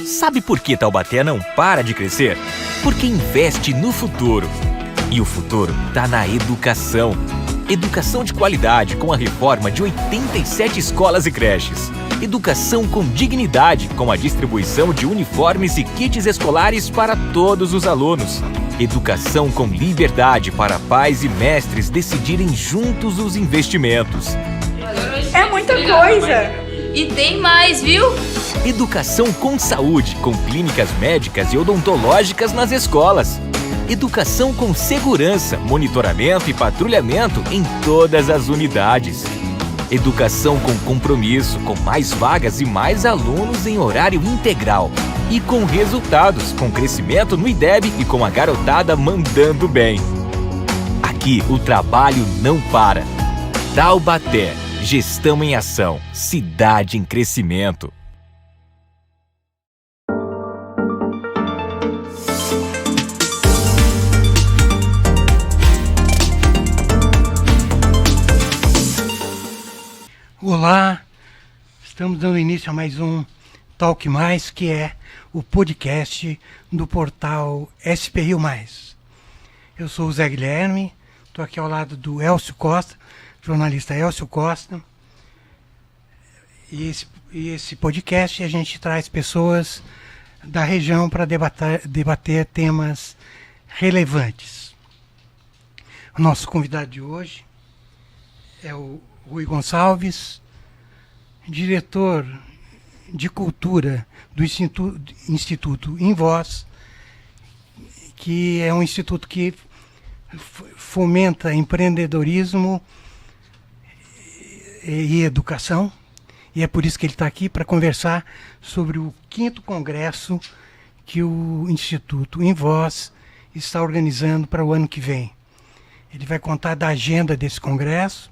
Sabe por que Taubaté não para de crescer? Porque investe no futuro. E o futuro está na educação. Educação de qualidade com a reforma de 87 escolas e creches. Educação com dignidade com a distribuição de uniformes e kits escolares para todos os alunos. Educação com liberdade para pais e mestres decidirem juntos os investimentos. É muita coisa! E tem mais, viu? Educação com saúde, com clínicas médicas e odontológicas nas escolas. Educação com segurança, monitoramento e patrulhamento em todas as unidades. Educação com compromisso, com mais vagas e mais alunos em horário integral. E com resultados, com crescimento no IDEB e com a garotada mandando bem. Aqui o trabalho não para. Taubaté, gestão em ação, cidade em crescimento. Olá, estamos dando início a mais um Talk Mais, que é o podcast do portal SP Rio Mais. Eu sou o Zé Guilherme, estou aqui ao lado do Elcio Costa, jornalista Elcio Costa. E esse podcast a gente traz pessoas da região para debater temas relevantes. O nosso convidado de hoje é o Rui Gonçalves, diretor de cultura do Instituto Em Voz, que é um instituto que fomenta empreendedorismo e educação, e é por isso que ele está aqui para conversar sobre o 5º congresso que o Instituto Em Voz está organizando para o ano que vem. Ele vai contar da agenda desse congresso.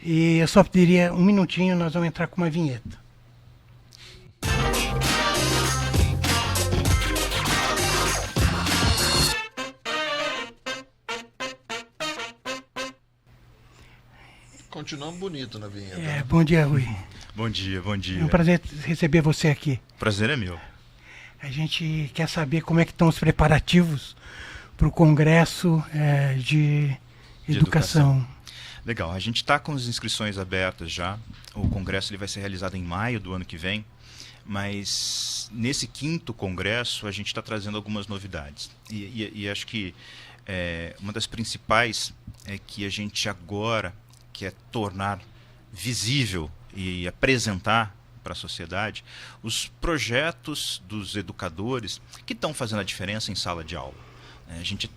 E eu só pediria um minutinho, nós vamos entrar com uma vinheta. Continuamos bonito na vinheta. Bom dia, Rui. Bom dia, bom dia. É um prazer receber você aqui. Prazer é meu. A gente quer saber como é que estão os preparativos para o congresso de educação. Legal, a gente está com as inscrições abertas já. O congresso ele vai ser realizado em maio do ano que vem, mas nesse 5º congresso a gente está trazendo algumas novidades. E acho que uma das principais é que a gente agora quer tornar visível e apresentar para a sociedade os projetos dos educadores que estão fazendo a diferença em sala de aula.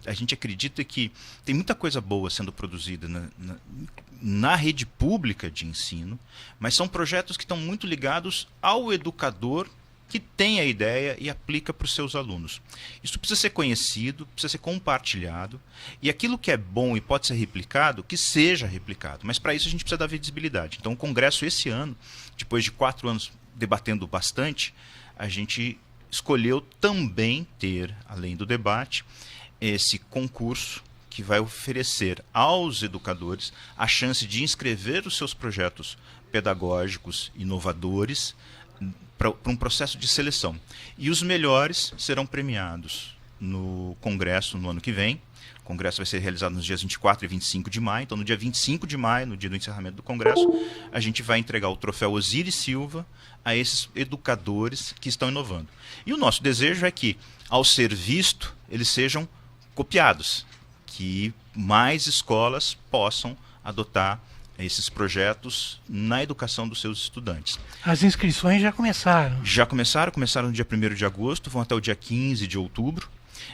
A gente acredita que tem muita coisa boa sendo produzida na rede pública de ensino, mas são projetos que estão muito ligados ao educador que tem a ideia e aplica para os seus alunos. Isso precisa ser conhecido, precisa ser compartilhado, e aquilo que é bom e pode ser replicado, que seja replicado. Mas para isso a gente precisa dar visibilidade. Então o congresso esse ano, depois de 4 anos debatendo bastante, a gente escolheu também ter, além do debate, esse concurso que vai oferecer aos educadores a chance de inscrever os seus projetos pedagógicos inovadores para um processo de seleção. E os melhores serão premiados no congresso no ano que vem. O congresso vai ser realizado nos dias 24 e 25 de maio. Então, no dia 25 de maio, no dia do encerramento do congresso, a gente vai entregar o troféu Osiris Silva a esses educadores que estão inovando. E o nosso desejo é que, ao ser visto, eles sejam copiados, que mais escolas possam adotar esses projetos na educação dos seus estudantes. As inscrições já começaram. Começaram no dia 1º de agosto, vão até o dia 15 de outubro.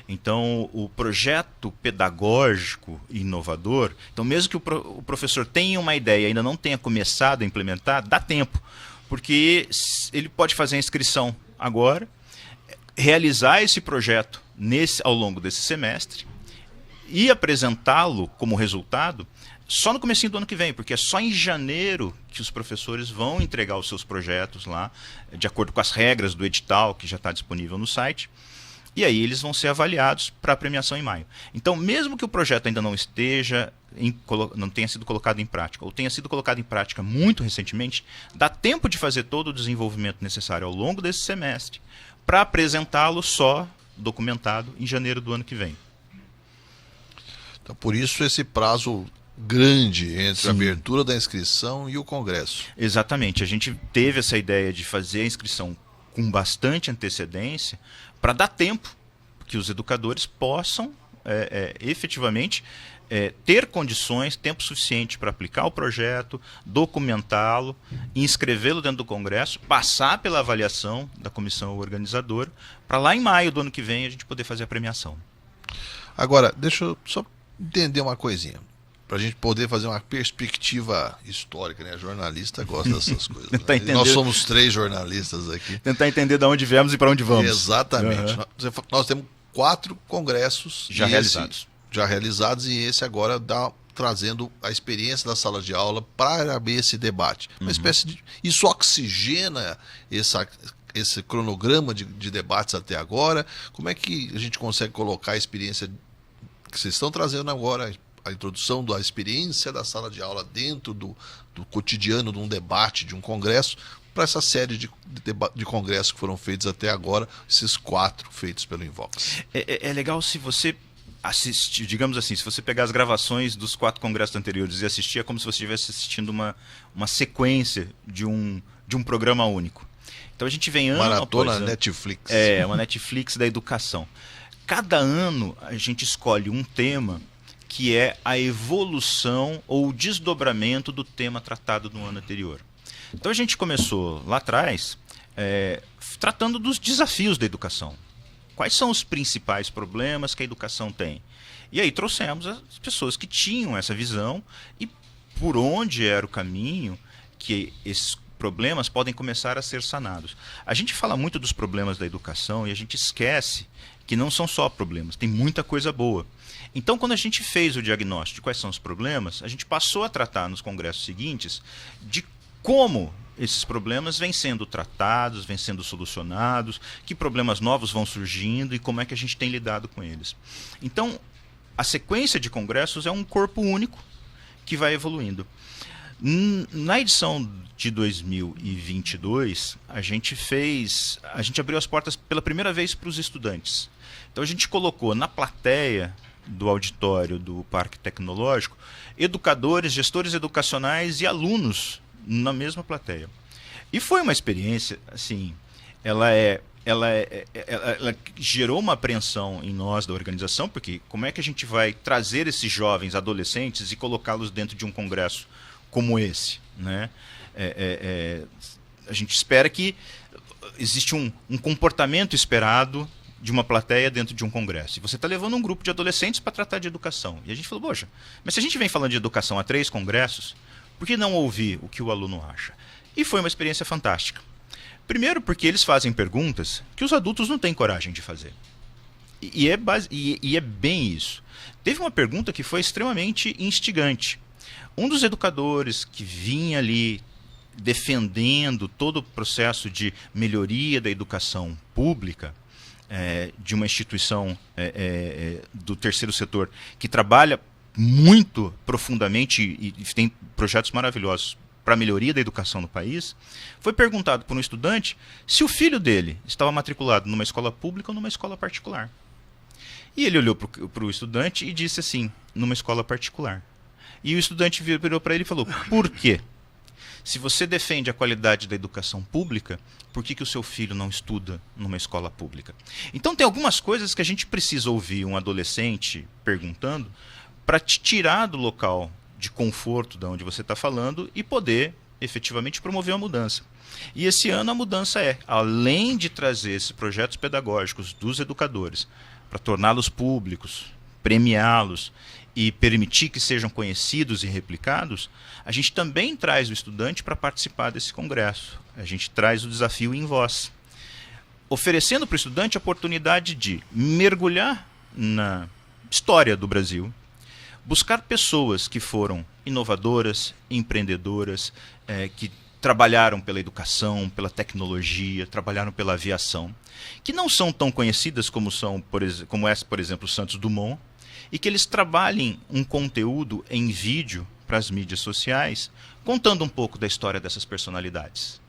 Então, o projeto pedagógico e inovador, então mesmo que o professor tenha uma ideia e ainda não tenha começado a implementar, dá tempo, porque ele pode fazer a inscrição agora, realizar esse projeto ao longo desse semestre e apresentá-lo como resultado só no comecinho do ano que vem, porque é só em janeiro que os professores vão entregar os seus projetos lá, de acordo com as regras do edital, que já está disponível no site, e aí eles vão ser avaliados para a premiação em maio. Então, mesmo que o projeto ainda não não tenha sido colocado em prática, ou tenha sido colocado em prática muito recentemente, dá tempo de fazer todo o desenvolvimento necessário ao longo desse semestre para apresentá-lo só documentado em janeiro do ano que vem. Então, por isso esse prazo grande entre Sim. a abertura da inscrição e o congresso. Exatamente. A gente teve essa ideia de fazer a inscrição com bastante antecedência para dar tempo que os educadores possam efetivamente ter condições, tempo suficiente para aplicar o projeto, documentá-lo, inscrevê-lo dentro do congresso, passar pela avaliação da comissão organizadora, para lá em maio do ano que vem a gente poder fazer a premiação. Agora, deixa eu só entender uma coisinha, para a gente poder fazer uma perspectiva histórica, né? Jornalista gosta dessas coisas. Né? Tentar Nós entender- somos 3 jornalistas aqui. Tentar entender de onde viemos e para onde vamos. Exatamente. Uhum. Nós temos 4 congressos Já e realizados. já realizados, e esse agora trazendo a experiência da sala de aula para abrir esse debate. Uma espécie de... Isso oxigena esse cronograma de debates até agora. Como é que a gente consegue colocar a experiência que vocês estão trazendo agora, a introdução da experiência da sala de aula dentro do cotidiano de um debate, de um congresso, para essa série de congressos que foram feitos até agora, esses 4 feitos pelo Invox? É legal se você assistir, digamos assim, se você pegar as gravações dos 4 congressos anteriores e assistir, é como se você estivesse assistindo uma sequência de um programa único. Então a gente vem ano Maratona após ano. Netflix. É, uma Netflix da educação. Cada ano a gente escolhe um tema que é a evolução ou o desdobramento do tema tratado no ano anterior. Então a gente começou lá atrás tratando dos desafios da educação. Quais são os principais problemas que a educação tem? E aí trouxemos as pessoas que tinham essa visão e por onde era o caminho que esses problemas podem começar a ser sanados. A gente fala muito dos problemas da educação e a gente esquece que não são só problemas, tem muita coisa boa. Então, quando a gente fez o diagnóstico de quais são os problemas, a gente passou a tratar nos congressos seguintes de como esses problemas vêm sendo tratados, vêm sendo solucionados, que problemas novos vão surgindo e como é que a gente tem lidado com eles. Então, a sequência de congressos é um corpo único que vai evoluindo. Na edição de 2022, a gente abriu as portas pela primeira vez para os estudantes. Então a gente colocou na plateia do auditório do Parque Tecnológico educadores, gestores educacionais e alunos na mesma plateia. E foi uma experiência, assim, ela gerou uma apreensão em nós da organização, porque como é que a gente vai trazer esses jovens adolescentes e colocá-los dentro de um congresso como esse, né? A gente espera que existe um comportamento esperado de uma plateia dentro de um congresso. E você está levando um grupo de adolescentes para tratar de educação. E a gente falou, poxa, mas se a gente vem falando de educação há 3 congressos, por que não ouvir o que o aluno acha? E foi uma experiência fantástica. Primeiro porque eles fazem perguntas que os adultos não têm coragem de fazer. E é bem isso. Teve uma pergunta que foi extremamente instigante. Um dos educadores que vinha ali defendendo todo o processo de melhoria da educação pública, de uma instituição do terceiro setor que trabalha muito profundamente e tem projetos maravilhosos para a melhoria da educação no país, foi perguntado por um estudante se o filho dele estava matriculado numa escola pública ou numa escola particular. E ele olhou para o estudante e disse assim, numa escola particular. E o estudante virou para ele e falou, por quê? Se você defende a qualidade da educação pública, por que o seu filho não estuda numa escola pública? Então tem algumas coisas que a gente precisa ouvir um adolescente perguntando para te tirar do local de conforto de onde você está falando e poder efetivamente promover uma mudança. E esse ano a mudança além de trazer esses projetos pedagógicos dos educadores para torná-los públicos, premiá-los e permitir que sejam conhecidos e replicados, a gente também traz o estudante para participar desse congresso. A gente traz o desafio em voz, oferecendo para o estudante a oportunidade de mergulhar na história do Brasil, buscar pessoas que foram inovadoras, empreendedoras, que trabalharam pela educação, pela tecnologia, trabalharam pela aviação, que não são tão conhecidas como é, por exemplo, Santos Dumont, e que eles trabalhem um conteúdo em vídeo para as mídias sociais, contando um pouco da história dessas personalidades.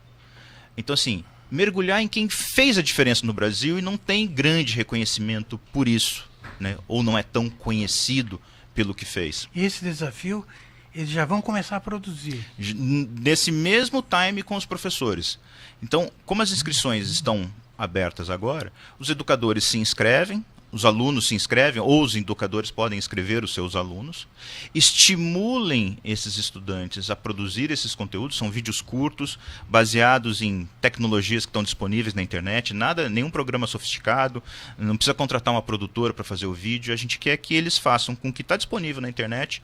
Então, assim, mergulhar em quem fez a diferença no Brasil e não tem grande reconhecimento por isso, né? Ou não é tão conhecido pelo que fez. E esse desafio, eles já vão começar a produzir. Nesse mesmo time com os professores. Então, como as inscrições estão abertas agora, os educadores se inscrevem, os alunos se inscrevem, ou os educadores podem inscrever os seus alunos, estimulem esses estudantes a produzir esses conteúdos, são vídeos curtos, baseados em tecnologias que estão disponíveis na internet, nenhum programa sofisticado, não precisa contratar uma produtora para fazer o vídeo, a gente quer que eles façam com o que está disponível na internet,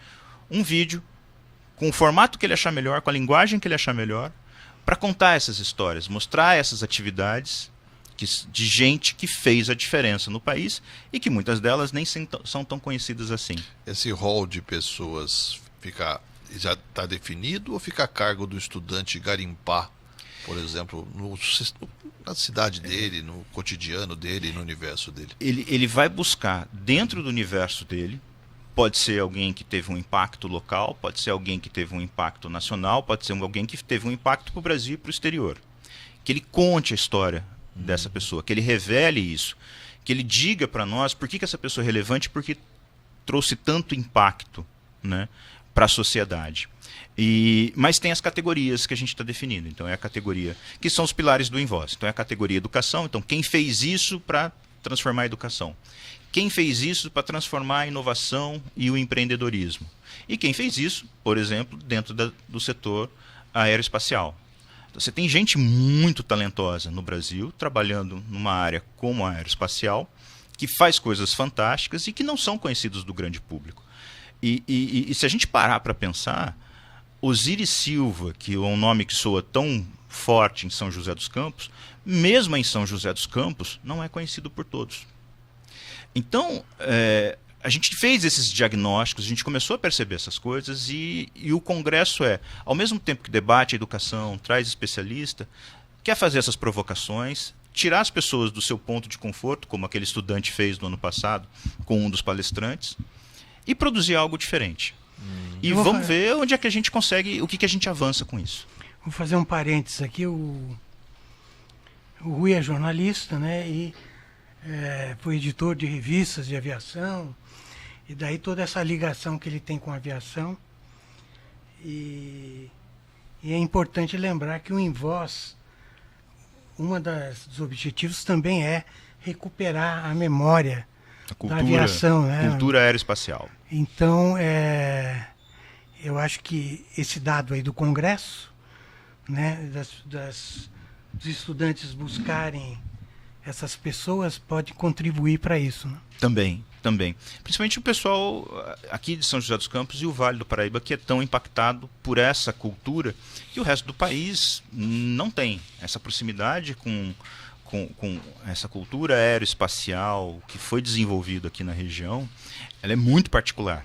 um vídeo, com o formato que ele achar melhor, com a linguagem que ele achar melhor, para contar essas histórias, mostrar essas atividades de gente que fez a diferença no país e que muitas delas nem são tão conhecidas assim. Esse rol de pessoas já está definido ou fica a cargo do estudante garimpar, por exemplo, na cidade dele, no cotidiano dele, no universo dele? Ele vai buscar dentro do universo dele, pode ser alguém que teve um impacto local, pode ser alguém que teve um impacto nacional, pode ser alguém que teve um impacto para o Brasil e para o exterior. Que ele conte a história dessa pessoa, que ele revele isso, que ele diga para nós por que essa pessoa é relevante, porque trouxe tanto impacto, né, para a sociedade. Mas tem as categorias que a gente está definindo. Então é a categoria que são os pilares do Invoz. Então é a categoria educação. Então quem fez isso para transformar a educação? Quem fez isso para transformar a inovação e o empreendedorismo? E quem fez isso, por exemplo, dentro do setor aeroespacial? Você tem gente muito talentosa no Brasil, trabalhando numa área como a aeroespacial, que faz coisas fantásticas e que não são conhecidos do grande público. E se a gente parar para pensar, Osiris Silva, que é um nome que soa tão forte em São José dos Campos, mesmo em São José dos Campos, não é conhecido por todos. Então, a gente fez esses diagnósticos, a gente começou a perceber essas coisas e o Congresso ao mesmo tempo que debate a educação, traz especialista, quer fazer essas provocações, tirar as pessoas do seu ponto de conforto, como aquele estudante fez no ano passado com um dos palestrantes, e produzir algo diferente. E vamos ver onde é que a gente consegue, o que a gente avança com isso. Vou fazer um parênteses aqui, o Rui é jornalista, né, e foi editor de revistas de aviação, e daí toda essa ligação que ele tem com a aviação. E é importante lembrar que o Invoz, dos objetivos também é recuperar a memória da aviação, né? Cultura aeroespacial. Então, eu acho que esse dado aí do Congresso, né, dos estudantes buscarem essas pessoas, pode contribuir para isso, né? Também. Principalmente o pessoal aqui de São José dos Campos e o Vale do Paraíba, que é tão impactado por essa cultura que o resto do país não tem. Essa proximidade com essa cultura aeroespacial que foi desenvolvida aqui na região, ela é muito particular.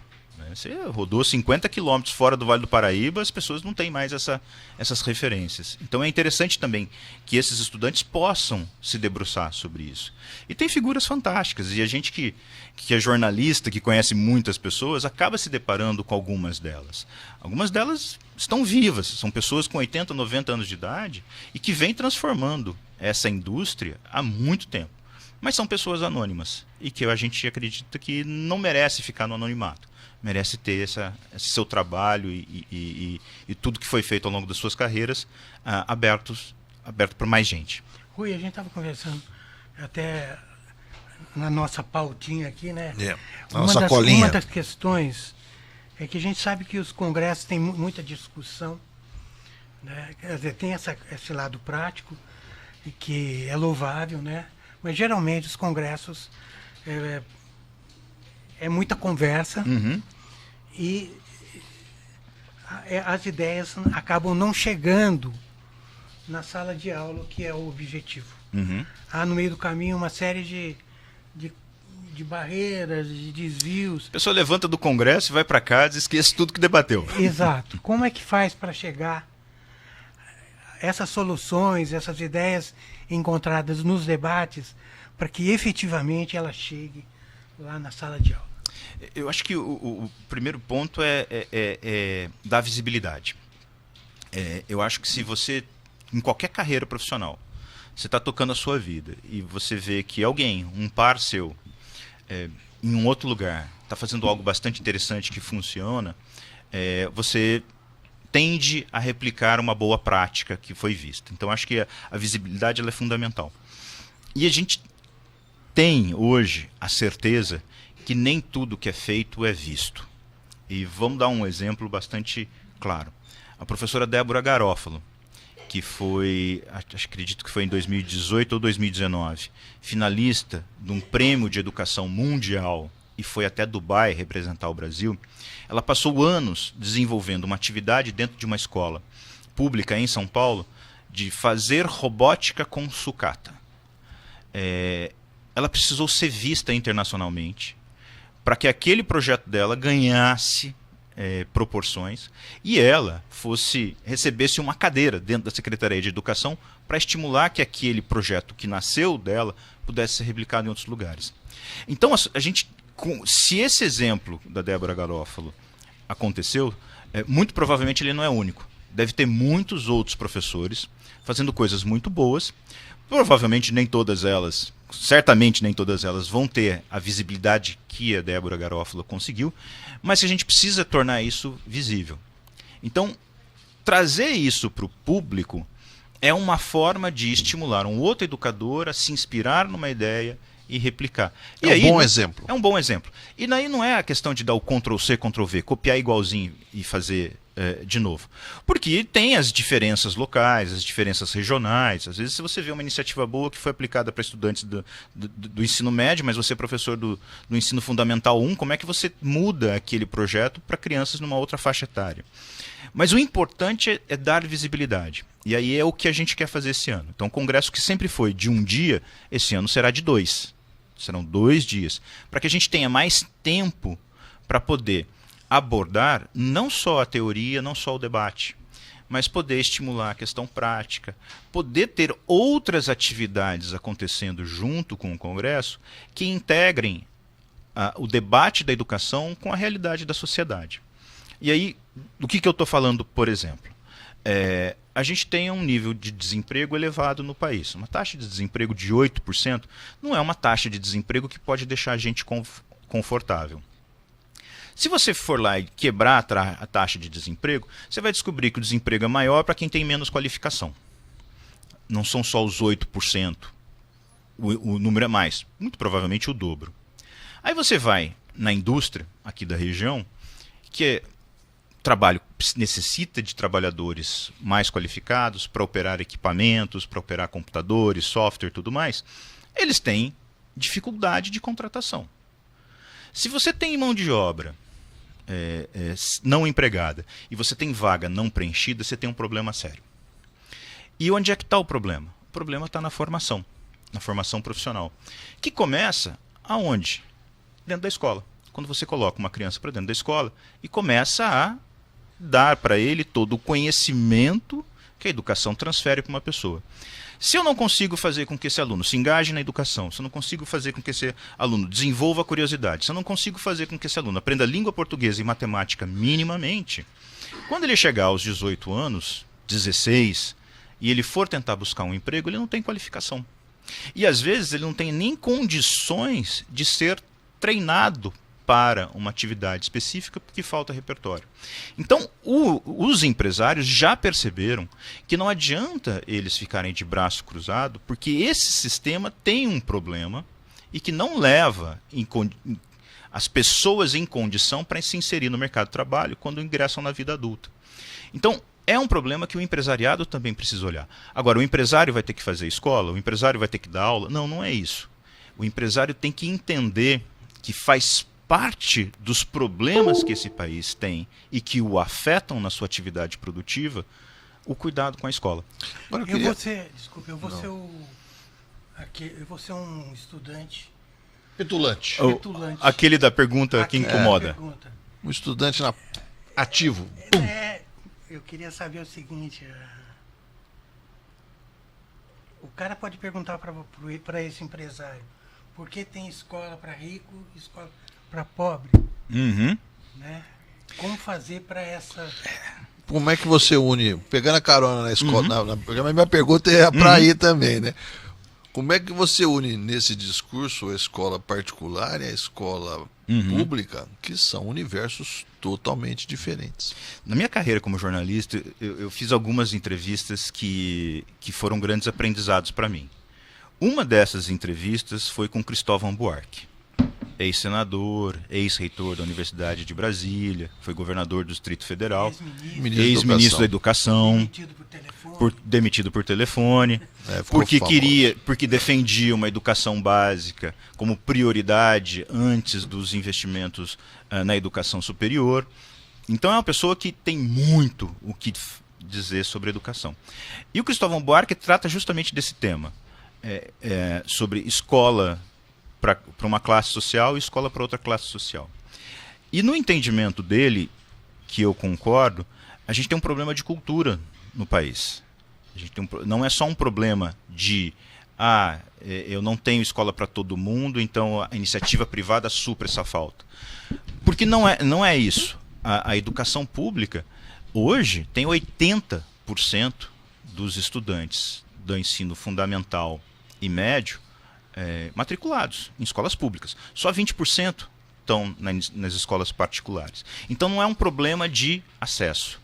Você rodou 50 quilômetros fora do Vale do Paraíba, as pessoas não têm mais essas referências. Então é interessante também que esses estudantes possam se debruçar sobre isso. E tem figuras fantásticas, e a gente que é jornalista, que conhece muitas pessoas, acaba se deparando com algumas delas. Algumas delas estão vivas, são pessoas com 80, 90 anos de idade e que vêm transformando essa indústria há muito tempo. Mas são pessoas anônimas e que a gente acredita que não merece ficar no anonimato. Merece ter esse seu trabalho e tudo que foi feito ao longo das suas carreiras aberto para mais gente. Rui, a gente estava conversando até na nossa pautinha aqui, né? Uma das questões é que a gente sabe que os congressos têm muita discussão, né? Quer dizer, tem esse lado prático, que é louvável, né? Mas geralmente os congressos é muita conversa, e as ideias acabam não chegando na sala de aula, que é o objetivo. Há no meio do caminho uma série de barreiras, de desvios. A pessoa levanta do congresso e vai para casa e esquece tudo que debateu. Exato. Como é que faz para chegar essas soluções, essas ideias encontradas nos debates, para que efetivamente ela chegue lá na sala de aula? Eu acho que o primeiro ponto é dar visibilidade. Eu acho que se você, em qualquer carreira profissional, você está tocando a sua vida e você vê que alguém, um par seu, em um outro lugar, está fazendo algo bastante interessante que funciona, você tende a replicar uma boa prática que foi vista. Então, acho que a visibilidade ela é fundamental. E a gente tem hoje a certeza que nem tudo que é feito é visto. E vamos dar um exemplo bastante claro. A professora Débora Garófalo, que foi, acredito que foi em 2018 ou 2019, finalista de um prêmio de educação mundial e foi até Dubai representar o Brasil, ela passou anos desenvolvendo uma atividade dentro de uma escola pública em São Paulo de fazer robótica com sucata. Ela precisou ser vista internacionalmente para que aquele projeto dela ganhasse proporções e ela recebesse uma cadeira dentro da Secretaria de Educação para estimular que aquele projeto que nasceu dela pudesse ser replicado em outros lugares. Então, se esse exemplo da Débora Garófalo aconteceu, muito provavelmente ele não é único. Deve ter muitos outros professores fazendo coisas muito boas. Provavelmente nem todas elas, certamente nem todas elas vão ter a visibilidade que a Débora Garófalo conseguiu, mas que a gente precisa tornar isso visível. Então, trazer isso para o público é uma forma de estimular um outro educador a se inspirar numa ideia e replicar. Bom exemplo. É um bom exemplo. E daí não é a questão de dar o Ctrl+C, Ctrl+V, copiar igualzinho e fazer de novo. Porque tem as diferenças locais, as diferenças regionais. Às vezes, se você vê uma iniciativa boa que foi aplicada para estudantes do ensino médio, mas você é professor do ensino fundamental 1, como é que você muda aquele projeto para crianças numa outra faixa etária? Mas o importante é dar visibilidade. E aí é o que a gente quer fazer esse ano. Então, o congresso que sempre foi de um dia, esse ano será de 2. Serão 2 dias. Para que a gente tenha mais tempo para poder abordar não só a teoria, não só o debate, mas poder estimular a questão prática, poder ter outras atividades acontecendo junto com o Congresso que integrem o debate da educação com a realidade da sociedade. E aí, do que eu estou falando, por exemplo? A gente tem um nível de desemprego elevado no país. Uma taxa de desemprego de 8% não é uma taxa de desemprego que pode deixar a gente confortável. Se você for lá e quebrar a taxa de desemprego, você vai descobrir que o desemprego é maior para quem tem menos qualificação. Não são só os 8%. O número é mais. Muito provavelmente o dobro. Aí você vai na indústria aqui da região, que trabalho necessita de trabalhadores mais qualificados para operar equipamentos, para operar computadores, software e tudo mais. Eles têm dificuldade de contratação. Se você tem mão de obra não empregada e você tem vaga não preenchida, você tem um problema sério. E onde é que está o problema? O problema está na formação profissional, que começa aonde? Dentro da escola. Quando você coloca uma criança para dentro da escola e começa a dar para ele todo o conhecimento que a educação transfere para uma pessoa. Se eu não consigo fazer com que esse aluno se engaje na educação, se eu não consigo fazer com que esse aluno desenvolva a curiosidade, se eu não consigo fazer com que esse aluno aprenda língua portuguesa e matemática minimamente, quando ele chegar aos 18 anos, 16, e ele for tentar buscar um emprego, ele não tem qualificação. E às vezes ele não tem nem condições de ser treinado para uma atividade específica porque falta repertório. Então, os empresários já perceberam que não adianta eles ficarem de braço cruzado, porque esse sistema tem um problema e que não leva as pessoas em condição para se inserir no mercado de trabalho quando ingressam na vida adulta. Então, é um problema que o empresariado também precisa olhar. Agora, o empresário vai ter que fazer escola? O empresário vai ter que dar aula? Não, não é isso. O empresário tem que entender que faz parte dos problemas que esse país tem e que o afetam na sua atividade produtiva, o cuidado com a escola. Eu vou ser um estudante petulante. Aquele da pergunta que incomoda. Um estudante ativo. Eu queria saber o seguinte, o cara pode perguntar para esse empresário, por que tem escola para rico e escola para pobre? Uhum. Né? Como fazer para essa... como é que você une, pegando a carona na escola, a minha pergunta é para aí também, né? Como é que você une nesse discurso a escola particular e a escola pública, que são universos totalmente diferentes? Na minha carreira como jornalista, eu fiz algumas entrevistas que foram grandes aprendizados para mim. Uma dessas entrevistas foi com Cristóvão Buarque, ex-senador, ex-reitor da Universidade de Brasília, foi governador do Distrito Federal, ex-ministro da Educação, demitido por telefone, porque defendia uma educação básica como prioridade antes dos investimentos na educação superior. Então é uma pessoa que tem muito o que dizer sobre educação. E o Cristóvão Buarque trata justamente desse tema, sobre escola para uma classe social e escola para outra classe social. E no entendimento dele, que eu concordo, a gente tem um problema de cultura no país. A gente tem não é só um problema de eu não tenho escola para todo mundo, então a iniciativa privada supra essa falta. Porque não é isso. A educação pública, hoje, tem 80% dos estudantes do ensino fundamental e médio matriculados em escolas públicas. Só 20% estão nas escolas particulares. Então não é um problema de acesso.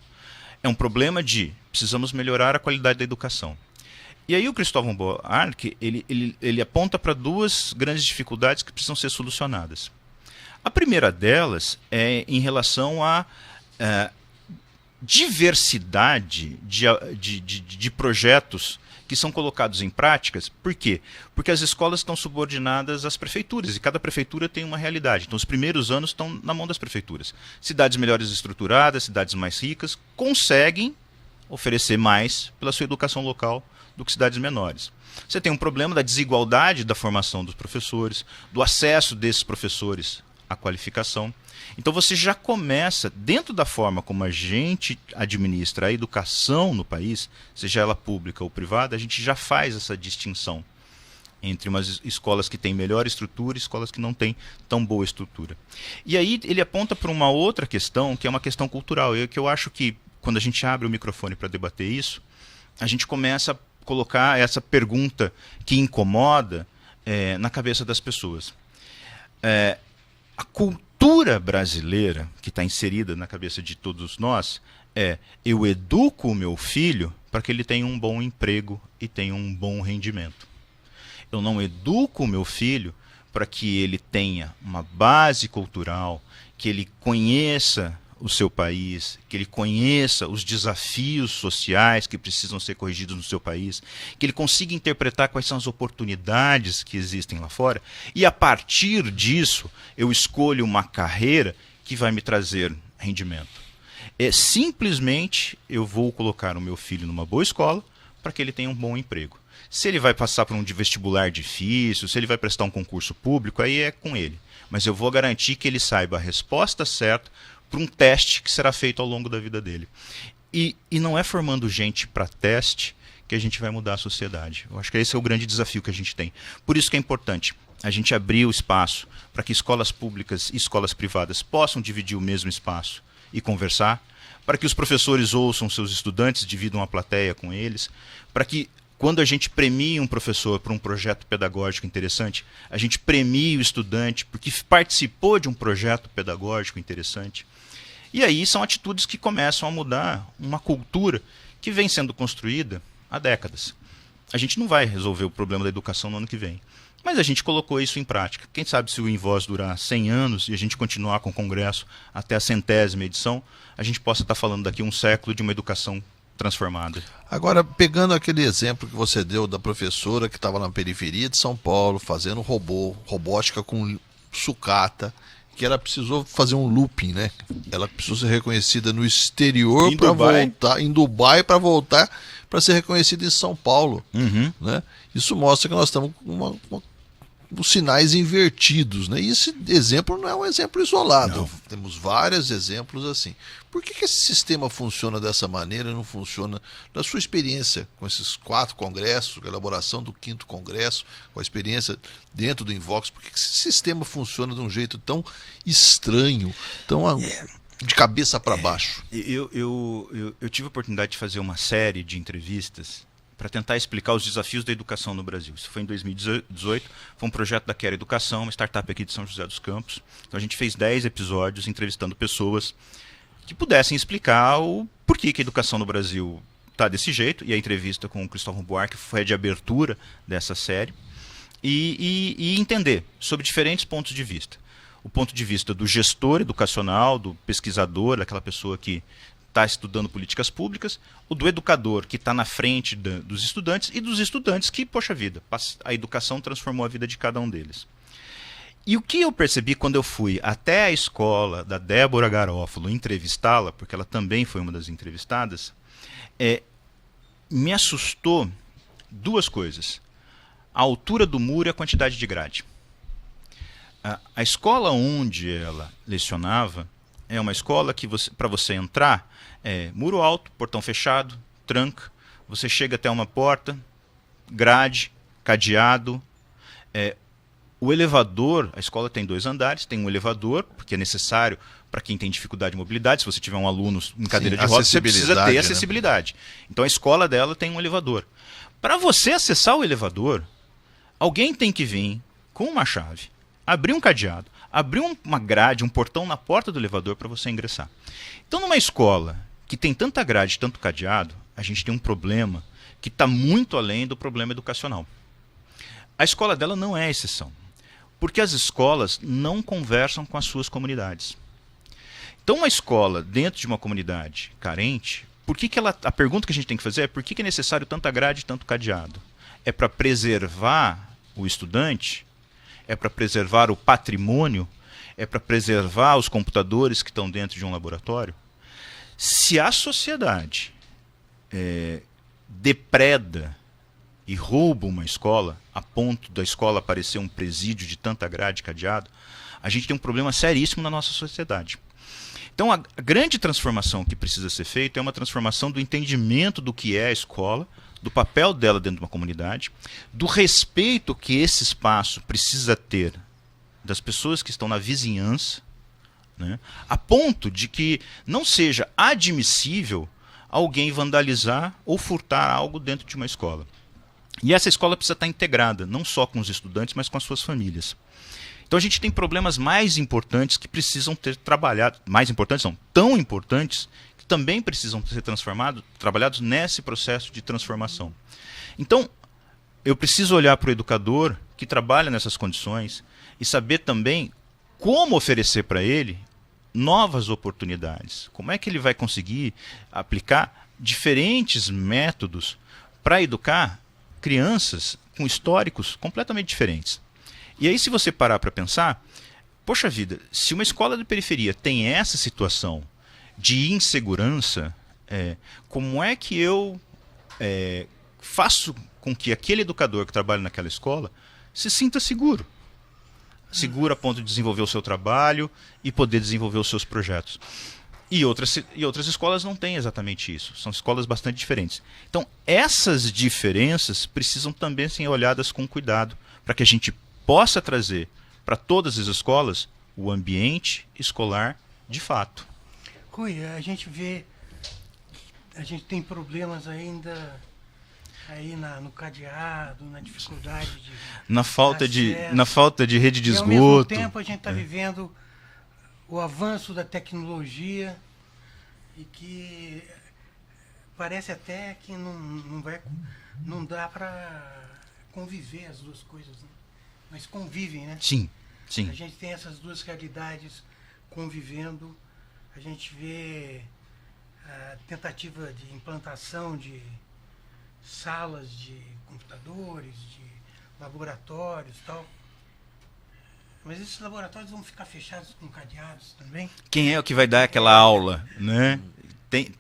É um problema de precisamos melhorar a qualidade da educação. E aí o Cristóvão Buarque, ele aponta para duas grandes dificuldades que precisam ser solucionadas. A primeira delas é em relação à diversidade de projetos que são colocados em práticas. Por quê? Porque as escolas estão subordinadas às prefeituras e cada prefeitura tem uma realidade. Então os primeiros anos estão na mão das prefeituras. Cidades melhores estruturadas, cidades mais ricas, conseguem oferecer mais pela sua educação local do que cidades menores. Você tem um problema da desigualdade da formação dos professores, do acesso desses professores à qualificação. Então você já começa, dentro da forma como a gente administra a educação no país, seja ela pública ou privada, a gente já faz essa distinção entre umas escolas que têm melhor estrutura e escolas que não têm tão boa estrutura. E aí ele aponta para uma outra questão, que é uma questão cultural, que eu acho que quando a gente abre o microfone para debater isso, a gente começa a colocar essa pergunta que incomoda na cabeça das pessoas. A cultura brasileira, que está inserida na cabeça de todos nós, eu educo o meu filho para que ele tenha um bom emprego e tenha um bom rendimento. Eu não educo o meu filho para que ele tenha uma base cultural, que ele conheça o seu país, que ele conheça os desafios sociais que precisam ser corrigidos no seu país, que ele consiga interpretar quais são as oportunidades que existem lá fora, e a partir disso eu escolho uma carreira que vai me trazer rendimento. Simplesmente eu vou colocar o meu filho numa boa escola para que ele tenha um bom emprego. Se ele vai passar por um vestibular difícil, se ele vai prestar um concurso público, aí é com ele. Mas eu vou garantir que ele saiba a resposta certa para um teste que será feito ao longo da vida dele. E não é formando gente para teste que a gente vai mudar a sociedade. Eu acho que esse é o grande desafio que a gente tem. Por isso que é importante a gente abrir o espaço para que escolas públicas e escolas privadas possam dividir o mesmo espaço e conversar, para que os professores ouçam seus estudantes, dividam a plateia com eles, para que quando a gente premia um professor por um projeto pedagógico interessante, a gente premia o estudante porque participou de um projeto pedagógico interessante. E aí são atitudes que começam a mudar uma cultura que vem sendo construída há décadas. A gente não vai resolver o problema da educação no ano que vem, mas a gente colocou isso em prática. Quem sabe se o Invoz durar 100 anos e a gente continuar com o Congresso até a 100ª edição, a gente possa estar falando daqui a um século de uma educação transformada. Agora, pegando aquele exemplo que você deu da professora que estava na periferia de São Paulo, fazendo robótica com sucata, que ela precisou fazer um looping, né? Ela precisou ser reconhecida no exterior para voltar, em Dubai, para voltar para ser reconhecida em São Paulo. Né? Isso mostra que nós estamos com os sinais invertidos, né? E esse exemplo não é um exemplo isolado. Não. Temos vários exemplos assim. Por que esse sistema funciona dessa maneira e não funciona, da sua experiência com esses 4 congressos, com a elaboração do 5º congresso, com a experiência dentro do Invox, por que esse sistema funciona de um jeito tão estranho, tão de cabeça para baixo. Eu tive a oportunidade de fazer uma série de entrevistas para tentar explicar os desafios da educação no Brasil. Isso foi em 2018, foi um projeto da Quero Educação, uma startup aqui de São José dos Campos. Então a gente fez 10 episódios entrevistando pessoas que pudessem explicar o porquê que a educação no Brasil está desse jeito. E a entrevista com o Cristóvão Buarque foi a de abertura dessa série. E entender sobre diferentes pontos de vista. O ponto de vista do gestor educacional, do pesquisador, daquela pessoa que está estudando políticas públicas, o do educador, que está na frente dos estudantes, e dos estudantes que, poxa vida, a educação transformou a vida de cada um deles. E o que eu percebi quando eu fui até a escola da Débora Garófalo entrevistá-la, porque ela também foi uma das entrevistadas, me assustou duas coisas. A altura do muro e a quantidade de grade. A escola onde ela lecionava é uma escola que, para você entrar, é muro alto, portão fechado, tranca, você chega até uma porta, grade, cadeado. O elevador, a escola tem 2 andares, tem um elevador, porque é necessário para quem tem dificuldade de mobilidade. Se você tiver um aluno em cadeira de rodas, você precisa ter acessibilidade. Né? Então a escola dela tem um elevador. Para você acessar o elevador, alguém tem que vir com uma chave, abrir um cadeado, abrir uma grade, um portão na porta do elevador para você ingressar. Então, numa escola que tem tanta grade, tanto cadeado, a gente tem um problema que está muito além do problema educacional. A escola dela não é exceção, porque as escolas não conversam com as suas comunidades. Então, uma escola dentro de uma comunidade carente, a pergunta que a gente tem que fazer é por que é necessário tanta grade e tanto cadeado? É para preservar o estudante? É para preservar o patrimônio? É para preservar os computadores que estão dentro de um laboratório? Se a sociedade depreda e rouba uma escola, a ponto da escola parecer um presídio de tanta grade cadeado, a gente tem um problema seríssimo na nossa sociedade. Então, a grande transformação que precisa ser feita é uma transformação do entendimento do que é a escola, do papel dela dentro de uma comunidade, do respeito que esse espaço precisa ter das pessoas que estão na vizinhança, né, a ponto de que não seja admissível alguém vandalizar ou furtar algo dentro de uma escola. E essa escola precisa estar integrada, não só com os estudantes, mas com as suas famílias. Então a gente tem problemas mais importantes que precisam ter trabalhado, mais importantes não, tão importantes, que também precisam ser trabalhados nesse processo de transformação. Então, eu preciso olhar para o educador que trabalha nessas condições e saber também como oferecer para ele novas oportunidades. Como é que ele vai conseguir aplicar diferentes métodos para educar crianças com históricos completamente diferentes. E aí, se você parar para pensar, poxa vida, se uma escola de periferia tem essa situação de insegurança, como é que eu faço com que aquele educador que trabalha naquela escola se sinta seguro? Seguro a ponto de desenvolver o seu trabalho e poder desenvolver os seus projetos. E outras escolas não têm exatamente isso. São escolas bastante diferentes. Então, essas diferenças precisam também ser olhadas com cuidado para que a gente possa trazer para todas as escolas o ambiente escolar de fato. Rui, a gente tem problemas ainda aí no cadeado, na dificuldade de na falta de rede de esgoto. E ao mesmo tempo a gente está vivendo o avanço da tecnologia e que parece até que não dá para conviver as duas coisas, né? Mas convivem, né? Sim, sim. A gente tem essas duas realidades convivendo. A gente vê a tentativa de implantação de salas de computadores, de laboratórios e tal. Mas esses laboratórios vão ficar fechados com cadeados também? Quem é o que vai dar aquela aula, né?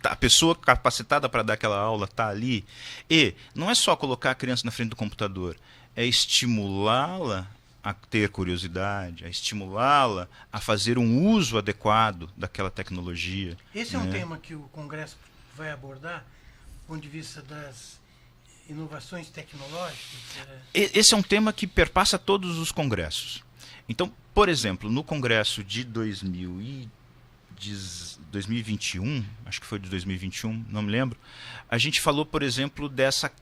A pessoa capacitada para dar aquela aula está ali. E não é só colocar a criança na frente do computador, é estimulá-la a ter curiosidade, a estimulá-la a fazer um uso adequado daquela tecnologia. Esse é um tema que o Congresso vai abordar, do ponto de vista das inovações tecnológicas? Esse é um tema que perpassa todos os congressos. Então, por exemplo, no Congresso de 2018, de 2021, acho que foi de 2021, não me lembro, a gente falou, por exemplo, dessa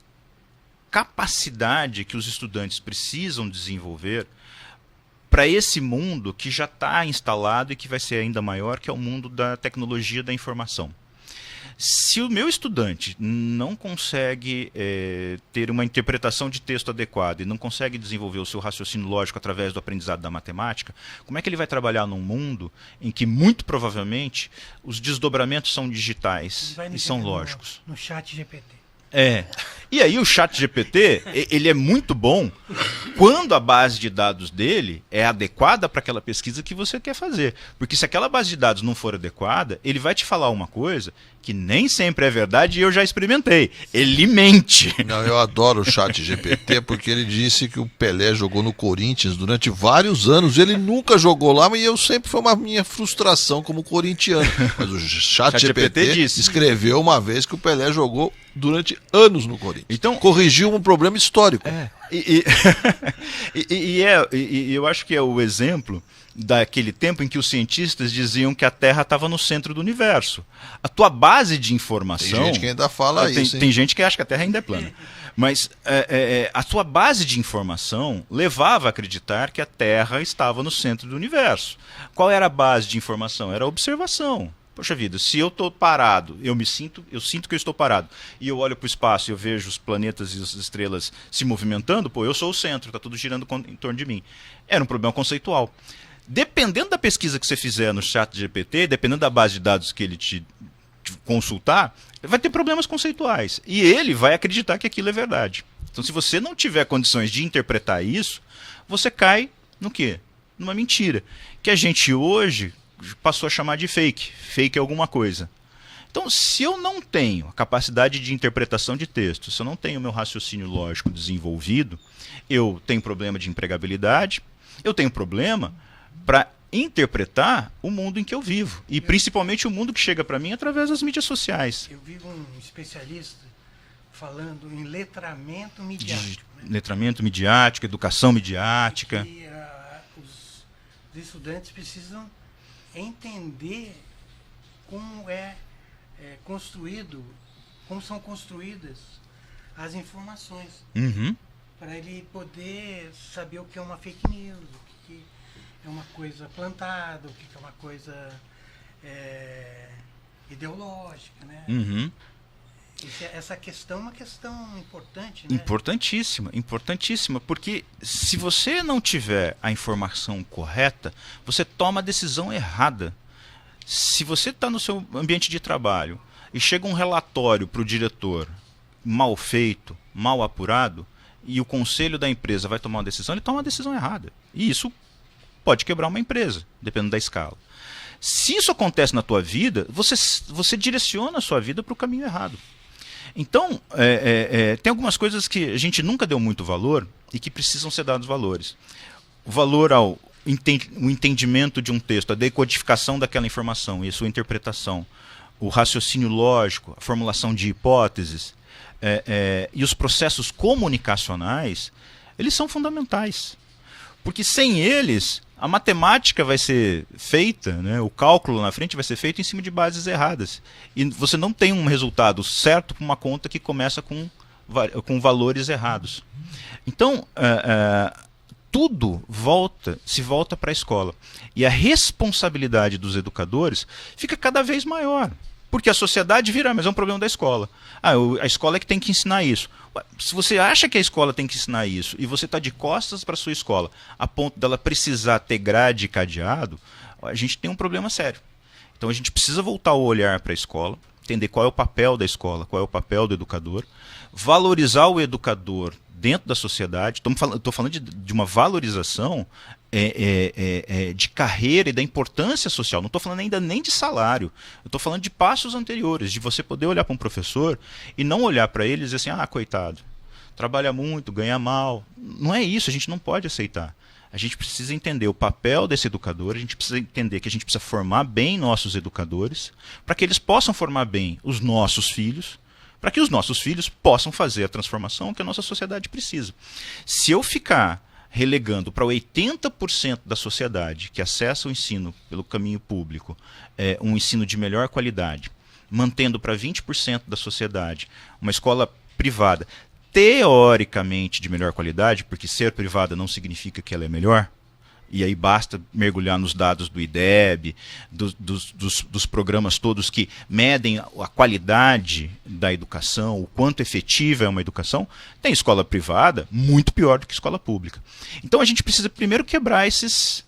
capacidade que os estudantes precisam desenvolver para esse mundo que já está instalado e que vai ser ainda maior, que é o mundo da tecnologia da informação. Se o meu estudante não consegue ter uma interpretação de texto adequada e não consegue desenvolver o seu raciocínio lógico através do aprendizado da matemática, como é que ele vai trabalhar num mundo em que, muito provavelmente, os desdobramentos são digitais e são lógicos? No chat GPT. E aí o chat GPT, ele é muito bom quando a base de dados dele é adequada para aquela pesquisa que você quer fazer. Porque se aquela base de dados não for adequada, ele vai te falar uma coisa que nem sempre é verdade e eu já experimentei. Ele mente. Não, eu adoro o chat GPT porque ele disse que o Pelé jogou no Corinthians durante vários anos. Ele nunca jogou lá, mas eu sempre foi uma minha frustração como corintiano. Mas o chat GPT escreveu uma vez que o Pelé jogou durante anos no Corinthians. Então, corrigiu um problema histórico. E eu acho que é o exemplo daquele tempo em que os cientistas diziam que a Terra estava no centro do universo. A tua base de informação... Tem gente que ainda fala isso. Tem gente que acha que a Terra ainda é plana. Mas a tua base de informação levava a acreditar que a Terra estava no centro do universo. Qual era a base de informação? Era a observação. Poxa vida, se eu estou parado, eu sinto que eu estou parado, e eu olho para o espaço e eu vejo os planetas e as estrelas se movimentando, eu sou o centro, está tudo girando em torno de mim. Era um problema conceitual. Dependendo da pesquisa que você fizer no chat GPT, dependendo da base de dados que ele te consultar, vai ter problemas conceituais. E ele vai acreditar que aquilo é verdade. Então, se você não tiver condições de interpretar isso, você cai no quê? Numa mentira. Que a gente hoje passou a chamar de fake. Fake é alguma coisa. Então, se eu não tenho a capacidade de interpretação de texto, se eu não tenho o meu raciocínio lógico desenvolvido, eu tenho problema de empregabilidade, eu tenho problema para interpretar o mundo em que eu vivo. E principalmente o mundo que chega para mim através das mídias sociais. Eu vi um especialista falando em letramento midiático. Letramento midiático, educação midiática. E os estudantes precisam entender como construído, como são construídas as informações. Uhum. Para ele poder saber o que é uma fake news, o que é uma coisa plantada, o que é uma coisa ideológica, né? Uhum. Essa questão é uma questão importante, né? Importantíssima, importantíssima, porque se você não tiver a informação correta, você toma a decisão errada. Se você está no seu ambiente de trabalho e chega um relatório para o diretor mal feito, mal apurado, e o conselho da empresa vai tomar uma decisão, ele toma uma decisão errada. E isso pode quebrar uma empresa, dependendo da escala. Se isso acontece na tua vida, você direciona a sua vida para o caminho errado. Então, tem algumas coisas que a gente nunca deu muito valor e que precisam ser dados valores. O valor ao o entendimento de um texto, a decodificação daquela informação e a sua interpretação, o raciocínio lógico, a formulação de hipóteses e os processos comunicacionais, eles são fundamentais. Porque sem eles, a matemática vai ser feita, né, o cálculo na frente vai ser feito em cima de bases erradas. E você não tem um resultado certo para uma conta que começa com valores errados. Então, tudo se volta para a escola. E a responsabilidade dos educadores fica cada vez maior. Porque a sociedade vira, mas é um problema da escola. A escola é que tem que ensinar isso. Se você acha que a escola tem que ensinar isso e você está de costas para a sua escola, a ponto dela precisar ter grade e cadeado, a gente tem um problema sério. Então a gente precisa voltar o olhar para a escola, entender qual é o papel da escola, qual é o papel do educador, valorizar o educador dentro da sociedade. Estou falando de uma valorização de carreira e da importância social. Não estou falando ainda nem de salário. Eu estou falando de passos anteriores, de você poder olhar para um professor e não olhar para ele e dizer assim, coitado, trabalha muito, ganha mal. Não é isso, a gente não pode aceitar. A gente precisa entender o papel desse educador, a gente precisa entender que a gente precisa formar bem nossos educadores, para que eles possam formar bem os nossos filhos, para que os nossos filhos possam fazer a transformação que a nossa sociedade precisa. Se eu ficar relegando para 80% da sociedade que acessa o ensino pelo caminho público um ensino de melhor qualidade, mantendo para 20% da sociedade uma escola privada, teoricamente de melhor qualidade, porque ser privada não significa que ela é melhor, e aí basta mergulhar nos dados do IDEB, dos programas todos que medem a qualidade da educação, o quanto efetiva é uma educação. Tem escola privada muito pior do que escola pública. Então a gente precisa primeiro quebrar esses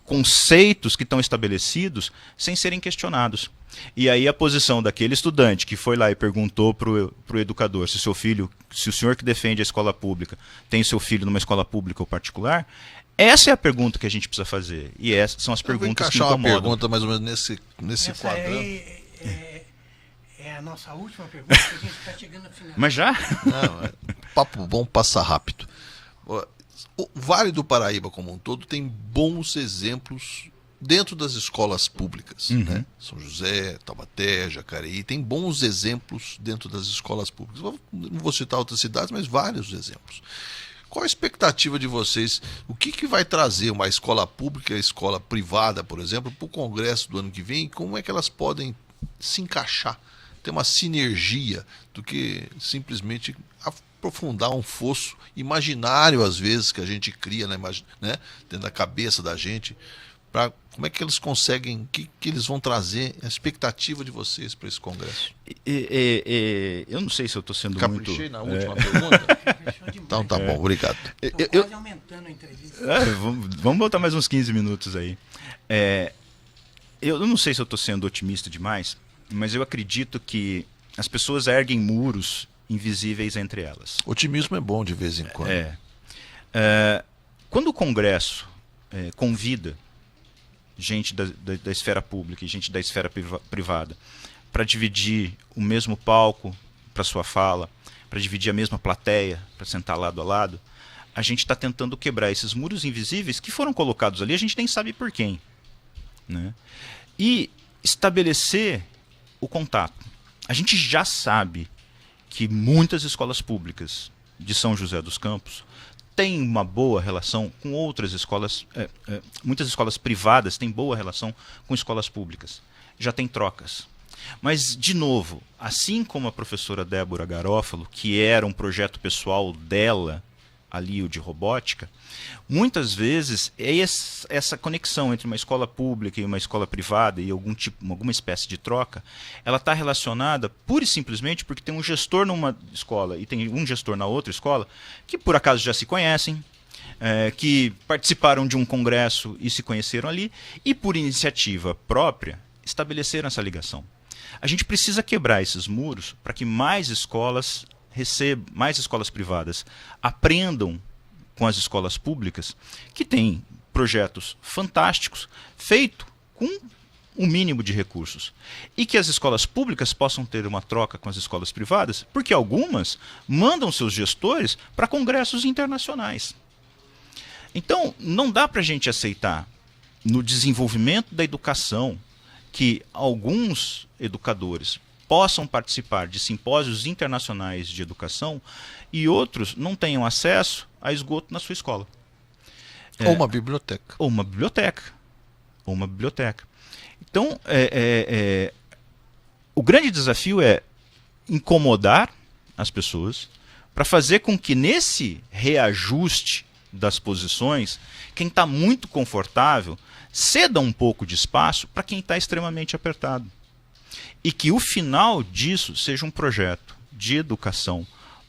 conceitos que estão estabelecidos sem serem questionados. E aí a posição daquele estudante que foi lá e perguntou para o educador se o senhor que defende a escola pública tem seu filho numa escola pública ou particular, essa é a pergunta que a gente precisa fazer. E essas são as perguntas que incomodam. Eu vou encaixar uma pergunta mais ou menos nesse quadrante. É a nossa última pergunta, que a gente está chegando ao final. Mas já? Não, papo bom passa rápido. O Vale do Paraíba como um todo tem bons exemplos dentro das escolas públicas, né? São José, Taubaté, Jacareí, tem bons exemplos dentro das escolas públicas. Não vou citar outras cidades, mas vários exemplos. Qual a expectativa de vocês? O que vai trazer uma escola pública e a escola privada, por exemplo, para o Congresso do ano que vem? Como é que elas podem se encaixar? Ter uma sinergia do que simplesmente aprofundar um fosso imaginário, às vezes, que a gente cria, né, dentro da cabeça da gente. Como é que eles conseguem, o que eles vão trazer, a expectativa de vocês para esse congresso? Eu não sei se eu estou sendo Caprichei muito... na última pergunta? Então tá bom, obrigado. Estou quase aumentando a entrevista. Vamos botar mais uns 15 minutos aí. Eu não sei se eu estou sendo otimista demais, mas eu acredito que as pessoas erguem muros invisíveis entre elas. Otimismo é bom de vez em quando. Quando o Congresso convida gente da esfera pública e gente da esfera privada para dividir o mesmo palco para sua fala, para dividir a mesma plateia, para sentar lado a lado, a gente está tentando quebrar esses muros invisíveis que foram colocados ali, a gente nem sabe por quem, né? E estabelecer o contato. A gente já sabe que muitas escolas públicas de São José dos Campos têm uma boa relação com outras escolas, muitas escolas privadas têm boa relação com escolas públicas. Já tem trocas. Mas, de novo, assim como a professora Débora Garófalo, que era um projeto pessoal dela, ali o de robótica, muitas vezes essa conexão entre uma escola pública e uma escola privada e alguma espécie de troca, ela está relacionada pura e simplesmente porque tem um gestor numa escola e tem um gestor na outra escola que por acaso já se conhecem, que participaram de um congresso e se conheceram ali e por iniciativa própria estabeleceram essa ligação. A gente precisa quebrar esses muros para que mais escolas privadas aprendam com as escolas públicas, que têm projetos fantásticos, feitos com um mínimo de recursos. E que as escolas públicas possam ter uma troca com as escolas privadas, porque algumas mandam seus gestores para congressos internacionais. Então, não dá para a gente aceitar, no desenvolvimento da educação, que alguns educadores possam participar de simpósios internacionais de educação e outros não tenham acesso a esgoto na sua escola. Ou uma biblioteca. Ou uma biblioteca. Então, o grande desafio é incomodar as pessoas para fazer com que nesse reajuste das posições, quem está muito confortável ceda um pouco de espaço para quem está extremamente apertado. E que o final disso seja um projeto de educação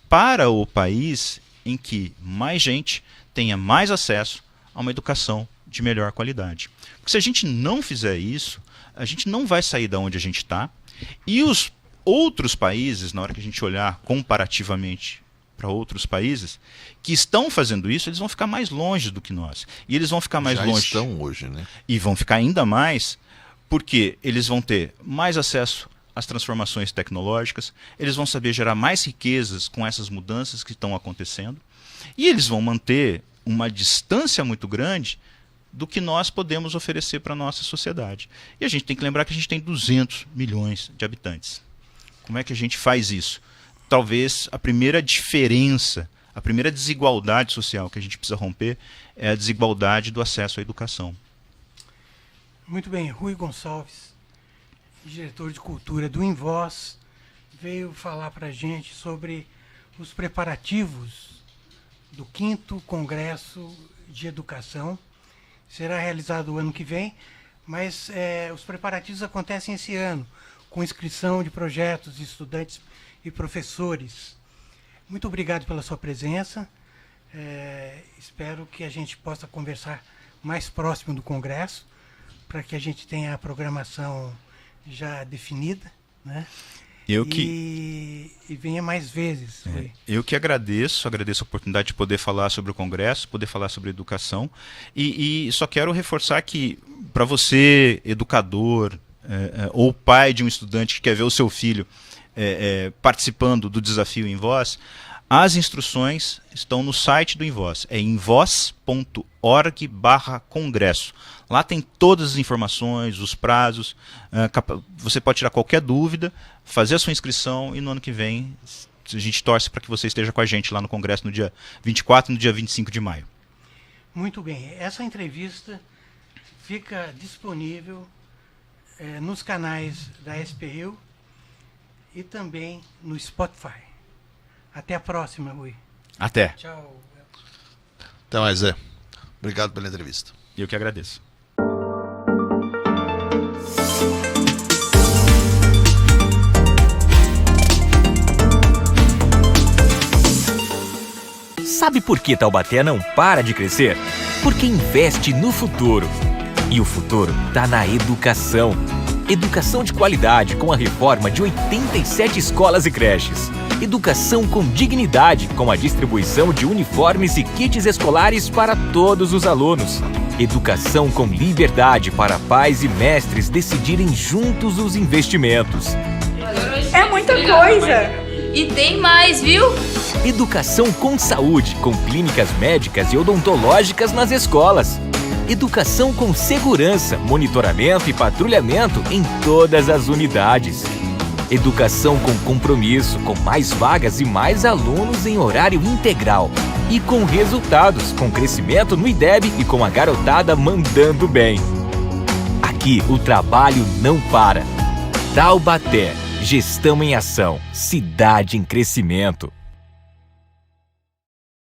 para o país em que mais gente tenha mais acesso a uma educação de melhor qualidade. Porque se a gente não fizer isso, a gente não vai sair da onde a gente está. E os outros países, na hora que a gente olhar comparativamente para outros países, que estão fazendo isso, eles vão ficar mais longe do que nós. E eles vão ficar mais longe. Já estão hoje, né? E vão ficar ainda mais porque eles vão ter mais acesso às transformações tecnológicas, eles vão saber gerar mais riquezas com essas mudanças que estão acontecendo, e eles vão manter uma distância muito grande do que nós podemos oferecer para a nossa sociedade. E a gente tem que lembrar que a gente tem 200 milhões de habitantes. Como é que a gente faz isso? Talvez a primeira diferença A primeira desigualdade social que a gente precisa romper é a desigualdade do acesso à educação. Muito bem, Rui Gonçalves, diretor de cultura do Invoz, veio falar para a gente sobre os preparativos do 5º Congresso de Educação. Será realizado o ano que vem, mas os preparativos acontecem esse ano, com inscrição de projetos de estudantes e professores. Muito obrigado pela sua presença. Espero que a gente possa conversar mais próximo do Congresso, para que a gente tenha a programação já definida, né? E venha mais vezes. Eu que agradeço a oportunidade de poder falar sobre o Congresso, poder falar sobre educação, e só quero reforçar que, para você, educador, ou pai de um estudante que quer ver o seu filho participando do desafio Invoz, as instruções estão no site do Invoz, é invoz.org/congresso. Lá tem todas as informações, os prazos, você pode tirar qualquer dúvida, fazer a sua inscrição e no ano que vem a gente torce para que você esteja com a gente lá no Congresso no dia 24 e no dia 25 de maio. Muito bem, essa entrevista fica disponível nos canais da SP-Rio e também no Spotify. Até a próxima, Rui. Até. Tchau. Até mais, Zé. Obrigado pela entrevista. Eu que agradeço. Sabe por que Taubaté não para de crescer? Porque investe no futuro. E o futuro está na educação. Educação de qualidade com a reforma de 87 escolas e creches. Educação com dignidade com a distribuição de uniformes e kits escolares para todos os alunos. Educação com liberdade para pais e mestres decidirem juntos os investimentos. É muita coisa! E tem mais, viu? Educação com saúde, com clínicas médicas e odontológicas nas escolas. Educação com segurança, monitoramento e patrulhamento em todas as unidades. Educação com compromisso, com mais vagas e mais alunos em horário integral. E com resultados, com crescimento no IDEB e com a garotada mandando bem. Aqui o trabalho não para. Taubaté, gestão em ação, cidade em crescimento.